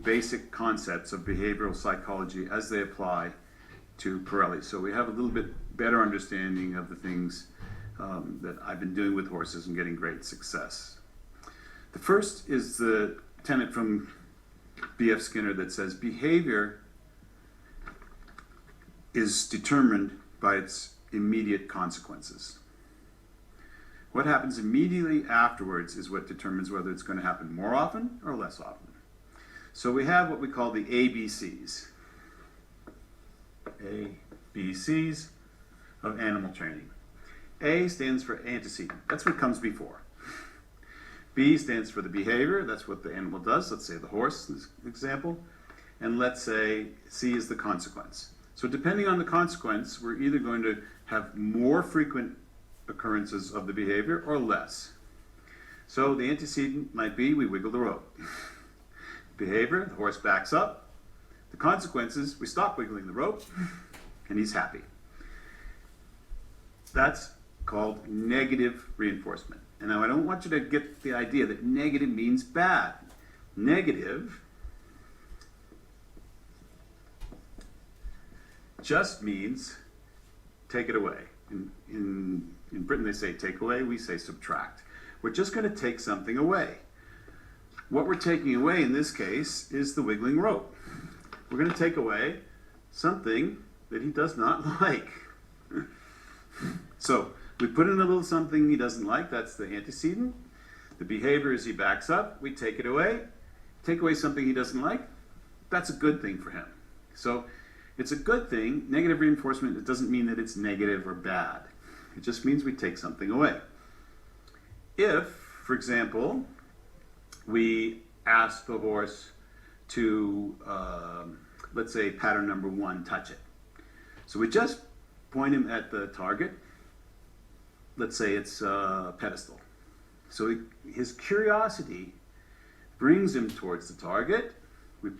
basic concepts of behavioral psychology as they apply to Pirelli. So we have a little bit better understanding of the things that I've been doing with horses and getting great success. The first is the tenet from B.F. Skinner that says behavior is determined by its immediate consequences. What happens immediately afterwards is what determines whether it's going to happen more often or less often. So we have what we call the ABCs. ABCs of animal training. A stands for antecedent. That's what comes before. B stands for the behavior. That's what the animal does. Let's say the horse, this example. And let's say C is the consequence. So depending on the consequence, we're either going to have more frequent occurrences of the behavior or less. So the antecedent might be we wiggle the rope. Behavior, the horse backs up. The consequences, we stop wiggling the rope and he's happy. That's called negative reinforcement. And now I don't want you to get the idea that negative means bad. Negative just means take it away. In Britain they say take away, we say subtract. We're just going to take something away. What we're taking away in this case is the wiggling rope. We're going to take away something that he does not like. So we put in a little something he doesn't like, that's the antecedent. The behavior is he backs up, we take it away. Take away something he doesn't like, that's a good thing for him. So it's a good thing. Negative reinforcement, it doesn't mean that it's negative or bad. It just means we take something away. If, for example, we ask the horse to, let's say pattern number 1, touch it. So we just point him at the target. Let's say it's a pedestal. So his curiosity brings him towards the target.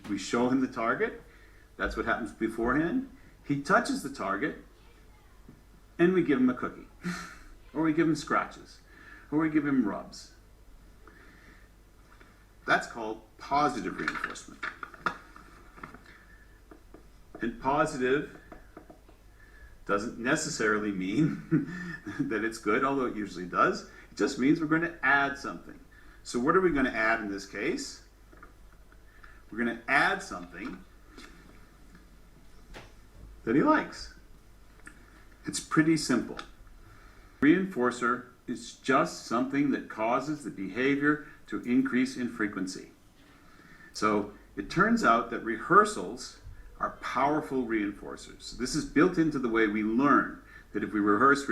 We show him the target. That's what happens beforehand. He touches the target, and we give him a cookie. Or we give him scratches. Or we give him rubs. That's called positive reinforcement. And positive doesn't necessarily mean that it's good, although it usually does. It just means we're going to add something. So what are we going to add in this case? We're going to add something that he likes. It's pretty simple. Reinforcer is just something that causes the behavior to increase in frequency. So it turns out that rehearsals are powerful reinforcers. This is built into the way we learn, that if we rehearse,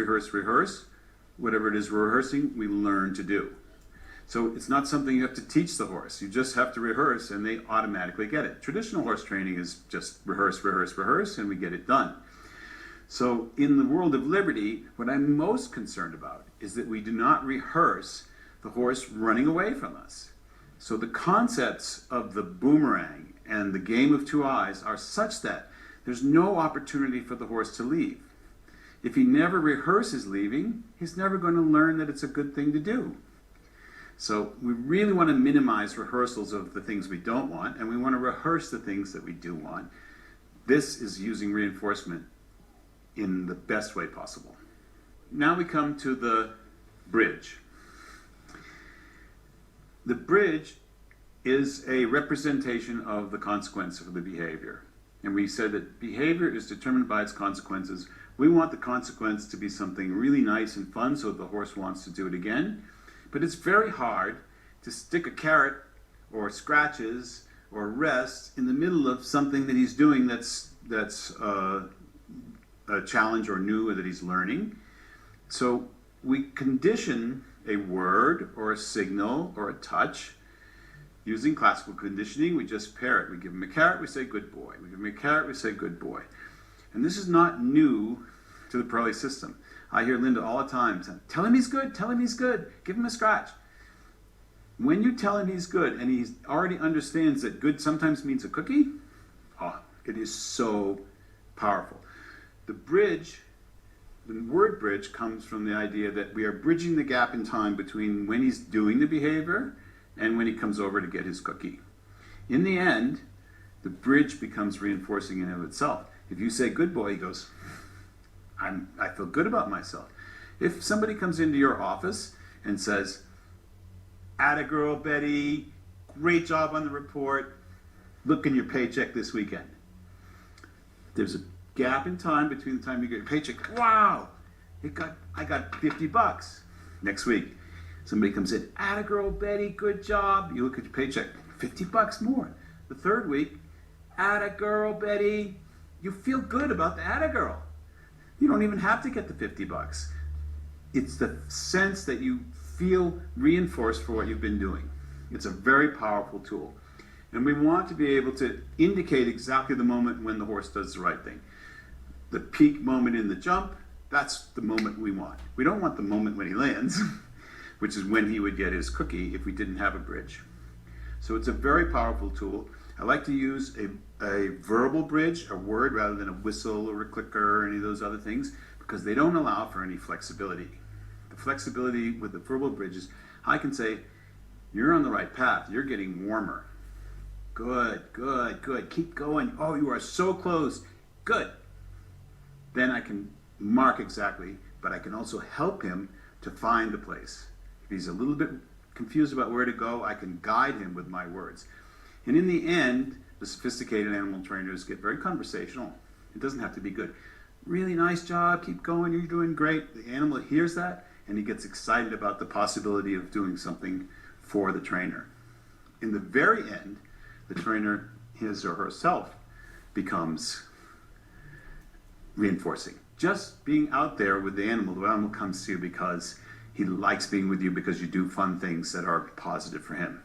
whatever it is we're rehearsing, we learn to do. So it's not something you have to teach the horse. You just have to rehearse and they automatically get it. Traditional horse training is just rehearse, and we get it done. So in the world of liberty, what I'm most concerned about is that we do not rehearse the horse running away from us. So the concepts of the boomerang and the game of 2 eyes are such that there's no opportunity for the horse to leave. If he never rehearses leaving, he's never going to learn that it's a good thing to do. So we really want to minimize rehearsals of the things we don't want, and we want to rehearse the things that we do want. This is using reinforcement in the best way possible. Now we come to the bridge. The bridge is a representation of the consequence of the behavior. And we said that behavior is determined by its consequences. We want the consequence to be something really nice and fun so the horse wants to do it again. But it's very hard to stick a carrot or scratches or rest in the middle of something that he's doing that's a challenge or new or that he's learning. So we condition a word or a signal or a touch. Using classical conditioning, we just pair it. We give him a carrot, we say good boy. We give him a carrot, we say good boy. And this is not new to the Pirelli system. I hear Linda all the time saying, tell him he's good, give him a scratch. When you tell him he's good and he already understands that good sometimes means a cookie, it is so powerful. The bridge, the word bridge comes from the idea that we are bridging the gap in time between when he's doing the behavior and when he comes over to get his cookie. In the end, the bridge becomes reinforcing in and of itself. If you say, good boy, he goes, I feel good about myself. If somebody comes into your office and says, atta girl, Betty, great job on the report, look in your paycheck this weekend. There's a gap in time between the time you get your paycheck. Wow, I got $50. Next week, somebody comes in, atta girl, Betty, good job. You look at your paycheck, $50 more. The third week, atta girl, Betty, you feel good about the atta girl. You don't even have to get the $50. It's the sense that you feel reinforced for what you've been doing. It's a very powerful tool. And we want to be able to indicate exactly the moment when the horse does the right thing. The peak moment in the jump, that's the moment we want. We don't want the moment when he lands, which is when he would get his cookie if we didn't have a bridge. So it's a very powerful tool. I like to use a verbal bridge, a word, rather than a whistle or a clicker or any of those other things, because they don't allow for any flexibility. The flexibility with the verbal bridge is, I can say, you're on the right path, you're getting warmer. Good, good, good, keep going. Oh, you are so close, good. Then I can mark exactly, but I can also help him to find the place. If he's a little bit confused about where to go, I can guide him with my words. And in the end, the sophisticated animal trainers get very conversational. It doesn't have to be good. Really nice job, keep going, you're doing great. The animal hears that and he gets excited about the possibility of doing something for the trainer. In the very end, the trainer, his or herself, becomes reinforcing. Just being out there with the animal comes to you because he likes being with you because you do fun things that are positive for him.